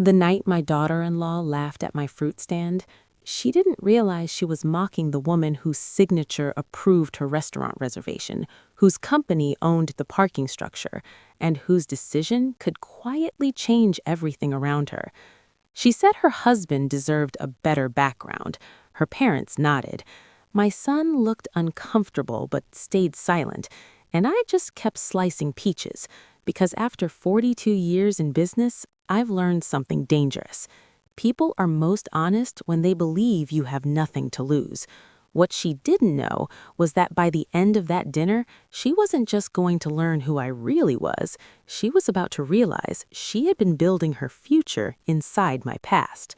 The night my daughter-in-law laughed at my fruit stand, she didn't realize she was mocking the woman whose signature approved her restaurant reservation, whose company owned the parking structure, and whose decision could quietly change everything around her. She said her husband deserved a better background. Her parents nodded. My son looked uncomfortable but stayed silent, and I just kept slicing peaches, because after 42 years in business, I've learned something dangerous. People are most honest when they believe you have nothing to lose. What she didn't know was that by the end of that dinner, she wasn't just going to learn who I really was. She was about to realize she had been building her future inside my past.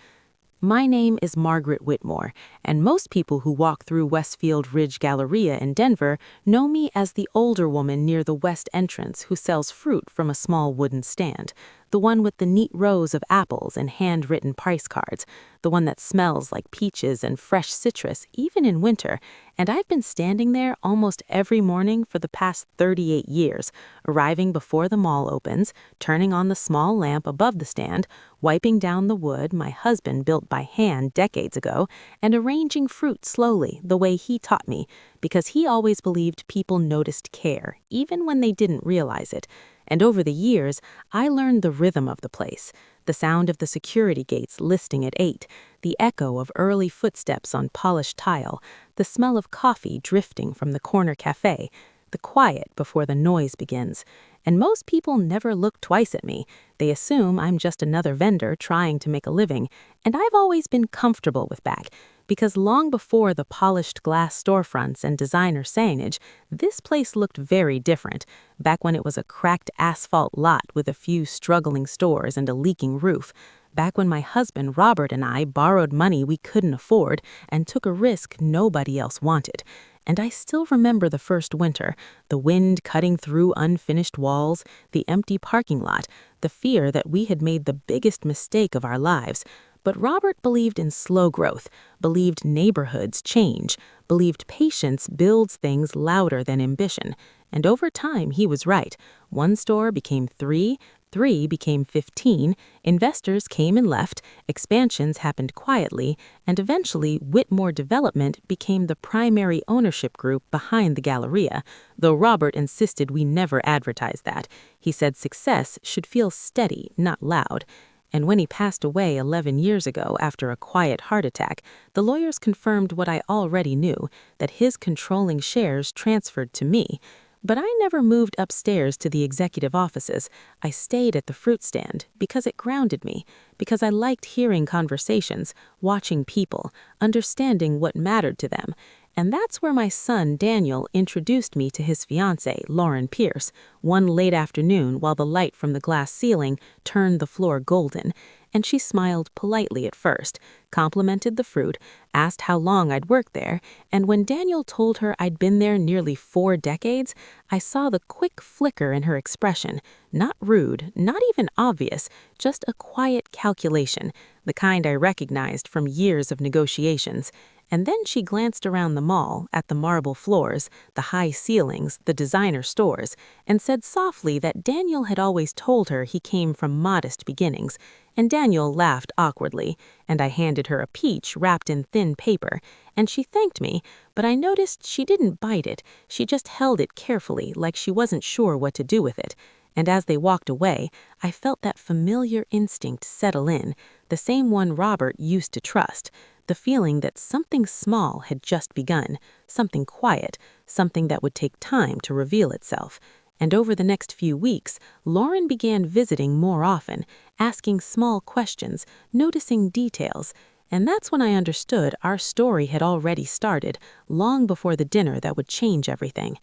My name is Margaret Whitmore, and most people who walk through Westfield Ridge Galleria in Denver know me as the older woman near the west entrance who sells fruit from a small wooden stand, the one with the neat rows of apples and handwritten price cards, the one that smells like peaches and fresh citrus even in winter, and I've been standing there almost every morning for the past 38 years, arriving before the mall opens, turning on the small lamp above the stand, wiping down the wood my husband built by hand decades ago, and arranging fruit slowly the way he taught me, because he always believed people noticed care, even when they didn't realize it. And over the years, I learned the rhythm of the place, the sound of the security gates listing at 8, the echo of early footsteps on polished tile, the smell of coffee drifting from the corner cafe, the quiet before the noise begins. And most people never look twice at me. They assume I'm just another vendor trying to make a living, and I've always been comfortable with that, because long before the polished glass storefronts and designer signage, this place looked very different, back when it was a cracked asphalt lot with a few struggling stores and a leaking roof, back when my husband Robert and I borrowed money we couldn't afford and took a risk nobody else wanted. And I still remember the first winter, the wind cutting through unfinished walls, the empty parking lot, the fear that we had made the biggest mistake of our lives. But Robert believed in slow growth, believed neighborhoods change, believed patience builds things louder than ambition. And over time, he was right. One store became 3, 3 became 15, investors came and left, expansions happened quietly, and eventually Whitmore Development became the primary ownership group behind the Galleria, though Robert insisted we never advertise that. He said success should feel steady, not loud. And when he passed away 11 years ago after a quiet heart attack, the lawyers confirmed what I already knew, that his controlling shares transferred to me. But I never moved upstairs to the executive offices. I stayed at the fruit stand because it grounded me, because I liked hearing conversations, watching people, understanding what mattered to them. And that's where my son, Daniel, introduced me to his fiancée, Lauren Pierce, one late afternoon while the light from the glass ceiling turned the floor golden. And she smiled politely at first, complimented the fruit, asked how long I'd worked there, and when Daniel told her I'd been there nearly 4 decades, I saw the quick flicker in her expression, not rude, not even obvious, just a quiet calculation, the kind I recognized from years of negotiations. And then she glanced around the mall, at the marble floors, the high ceilings, the designer stores, and said softly that Daniel had always told her he came from modest beginnings. And Daniel laughed awkwardly, and I handed her a peach wrapped in thin paper, and she thanked me, but I noticed she didn't bite it. She just held it carefully, like she wasn't sure what to do with it. And as they walked away, I felt that familiar instinct settle in, the same one Robert used to trust, the feeling that something small had just begun, something quiet, something that would take time to reveal itself. And over the next few weeks, Lauren began visiting more often, asking small questions, noticing details. And that's when I understood our story had already started, long before the dinner that would change everything.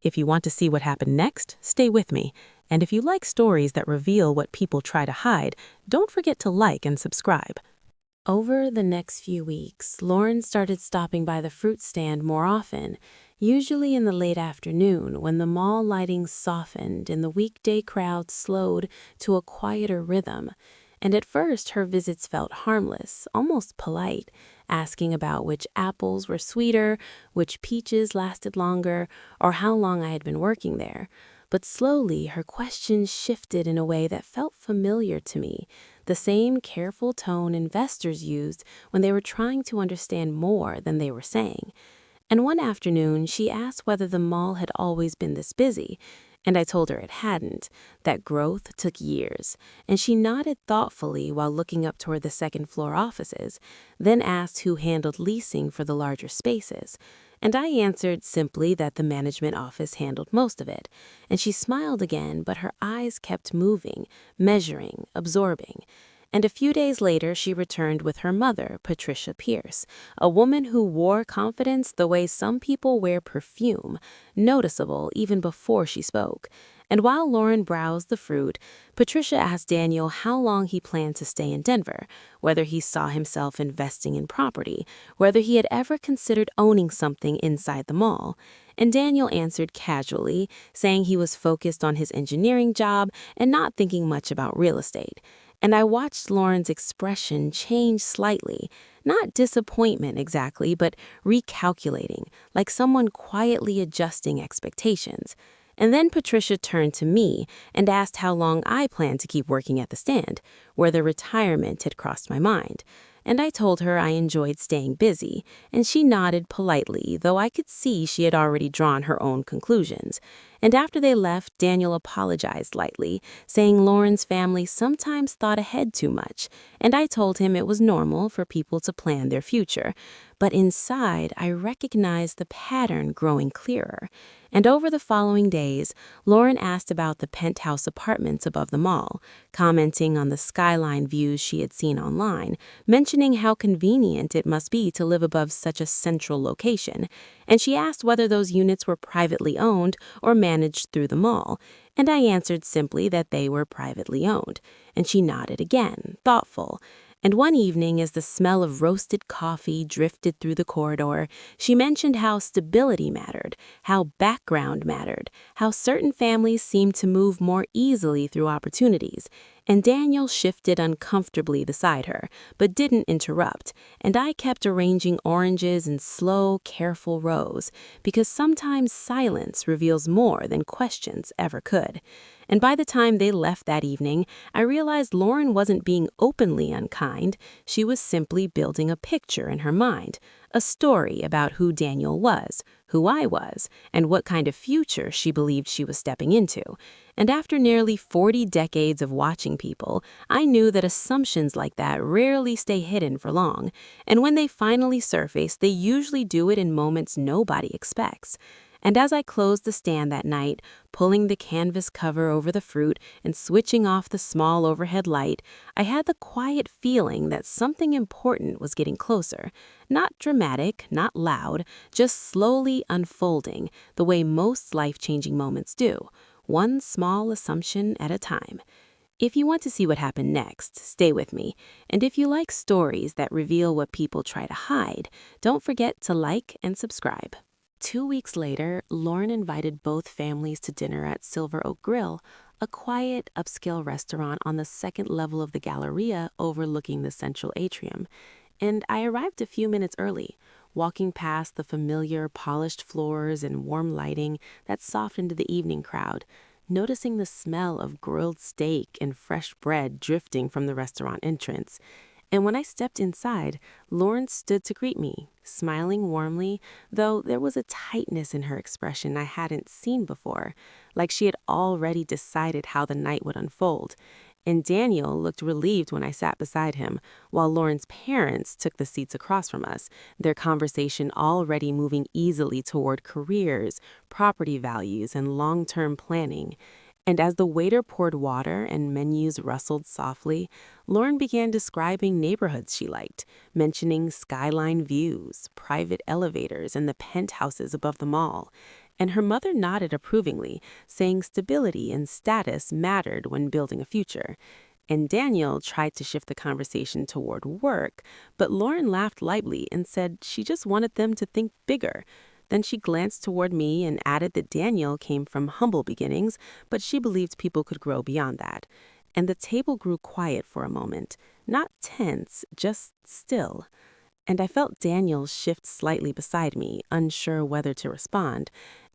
If you want to see what happened next, stay with me. And if you like stories that reveal what people try to hide, don't forget to like and subscribe. Over the next few weeks, Lauren started stopping by the fruit stand more often, usually in the late afternoon when the mall lighting softened and the weekday crowd slowed to a quieter rhythm. And at first, her visits felt harmless, almost polite, asking about which apples were sweeter, which peaches lasted longer, or how long I had been working there. But slowly, her questions shifted in a way that felt familiar to me, the same careful tone investors used when they were trying to understand more than they were saying. And one afternoon, she asked whether the mall had always been this busy, and I told her it hadn't, that growth took years, and she nodded thoughtfully while looking up toward the second floor offices, then asked who handled leasing for the larger spaces. And I answered simply that the management office handled most of it, and she smiled again, but her eyes kept moving, measuring, absorbing. And a few days later, she returned with her mother, Patricia Pierce, a woman who wore confidence the way some people wear perfume, noticeable even before she spoke. And while Lauren browsed the fruit, Patricia asked Daniel how long he planned to stay in Denver, whether he saw himself investing in property, whether he had ever considered owning something inside the mall. And Daniel answered casually, saying he was focused on his engineering job and not thinking much about real estate. And I watched Lauren's expression change slightly, not disappointment exactly, but recalculating, like someone quietly adjusting expectations. And then Patricia turned to me and asked how long I planned to keep working at the stand, whether retirement had crossed my mind. And I told her I enjoyed staying busy, and she nodded politely, though I could see she had already drawn her own conclusions. And after they left, Daniel apologized lightly, saying Lauren's family sometimes thought ahead too much, and I told him it was normal for people to plan their future. But inside, I recognized the pattern growing clearer. And over the following days, Lauren asked about the penthouse apartments above the mall, commenting on the skyline views she had seen online, mentioning how convenient it must be to live above such a central location. And she asked whether those units were privately owned or managed through the mall, and I answered simply that they were privately owned. And she nodded again, thoughtful. And one evening, as the smell of roasted coffee drifted through the corridor, she mentioned how stability mattered, how background mattered, how certain families seemed to move more easily through opportunities. And Daniel shifted uncomfortably beside her, but didn't interrupt, and I kept arranging oranges in slow, careful rows, because sometimes silence reveals more than questions ever could. And by the time they left that evening, I realized Lauren wasn't being openly unkind. She was simply building a picture in her mind, a story about who Daniel was, who I was, and what kind of future she believed she was stepping into. And after nearly 40 decades of watching people, I knew that assumptions like that rarely stay hidden for long. And when they finally surface, they usually do it in moments nobody expects. And as I closed the stand that night, pulling the canvas cover over the fruit and switching off the small overhead light, I had the quiet feeling that something important was getting closer. Not dramatic, not loud, just slowly unfolding, the way most life-changing moments do, one small assumption at a time. If you want to see what happened next, stay with me. And if you like stories that reveal what people try to hide, don't forget to like and subscribe. 2 weeks later, Lauren invited both families to dinner at Silver Oak Grill, a quiet, upscale restaurant on the second level of the Galleria overlooking the central atrium. And I arrived a few minutes early, walking past the familiar polished floors and warm lighting that softened the evening crowd, noticing the smell of grilled steak and fresh bread drifting from the restaurant entrance. And when I stepped inside, Lauren stood to greet me, smiling warmly, though there was a tightness in her expression I hadn't seen before, like she had already decided how the night would unfold. And Daniel looked relieved when I sat beside him, while Lauren's parents took the seats across from us, their conversation already moving easily toward careers, property values, and long-term planning. And as the waiter poured water and menus rustled softly, Lauren began describing neighborhoods she liked, mentioning skyline views, private elevators, and the penthouses above the mall. And her mother nodded approvingly, saying stability and status mattered when building a future. And Daniel tried to shift the conversation toward work, but Lauren laughed lightly and said she just wanted them to think bigger. Then she glanced toward me and added that Daniel came from humble beginnings, but she believed people could grow beyond that. And the table grew quiet for a moment, not tense, just still. And I felt Daniel shift slightly beside me, unsure whether to respond.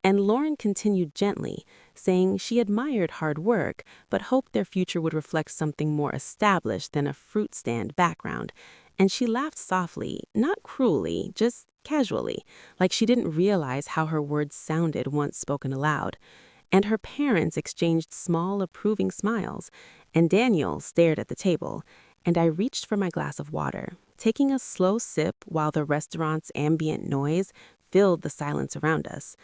And Lauren continued gently, saying she admired hard work, but hoped their future would reflect something more established than a fruit stand background. And she laughed softly, not cruelly, just casually, like she didn't realize how her words sounded once spoken aloud. And her parents exchanged small, approving smiles, and Daniel stared at the table, and I reached for my glass of water, taking a slow sip while the restaurant's ambient noise filled the silence around us.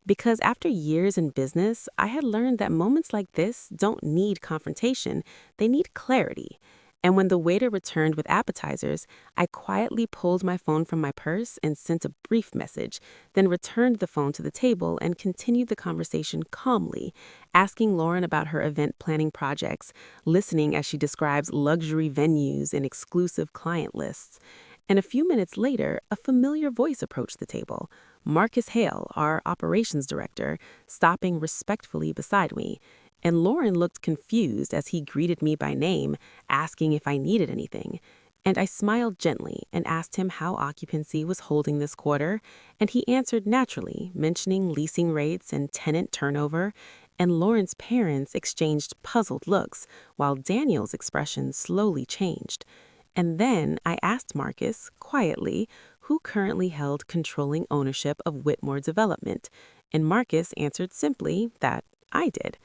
Because after years in business, I had learned that moments like this don't need confrontation, they need clarity. And when the waiter returned with appetizers, I quietly pulled my phone from my purse and sent a brief message, then returned the phone to the table and continued the conversation calmly, asking Lauren about her event planning projects, listening as she describes luxury venues and exclusive client lists. And a few minutes later, a familiar voice approached the table. Marcus Hale, our operations director, stopping respectfully beside me. And Lauren looked confused as he greeted me by name, asking if I needed anything. And I smiled gently and asked him how occupancy was holding this quarter, and he answered naturally, mentioning leasing rates and tenant turnover. And Lauren's parents exchanged puzzled looks, while Daniel's expression slowly changed. And then I asked Marcus, quietly, who currently held controlling ownership of Whitmore Development, and Marcus answered simply that I did.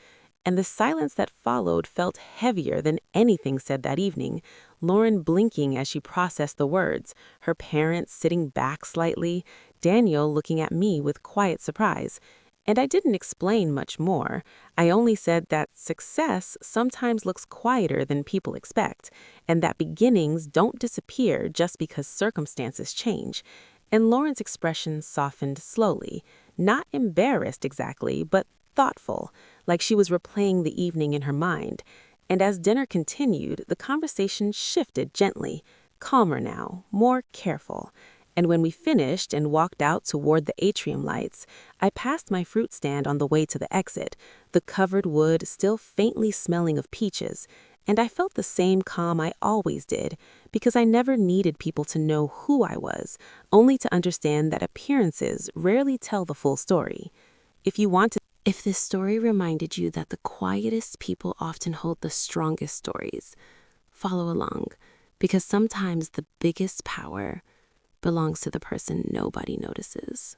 And the silence that followed felt heavier than anything said that evening, Lauren blinking as she processed the words, her parents sitting back slightly, Daniel looking at me with quiet surprise. And I didn't explain much more. I only said that success sometimes looks quieter than people expect, and that beginnings don't disappear just because circumstances change. And Lauren's expression softened slowly, not embarrassed exactly, but thoughtful, like she was replaying the evening in her mind. And as dinner continued, the conversation shifted gently, calmer now, more careful. And when we finished and walked out toward the atrium lights, I passed my fruit stand on the way to the exit, the covered wood still faintly smelling of peaches. And I felt the same calm I always did, because I never needed people to know who I was, only to understand that appearances rarely tell the full story. If this story reminded you that the quietest people often hold the strongest stories, follow along, because sometimes the biggest power belongs to the person nobody notices.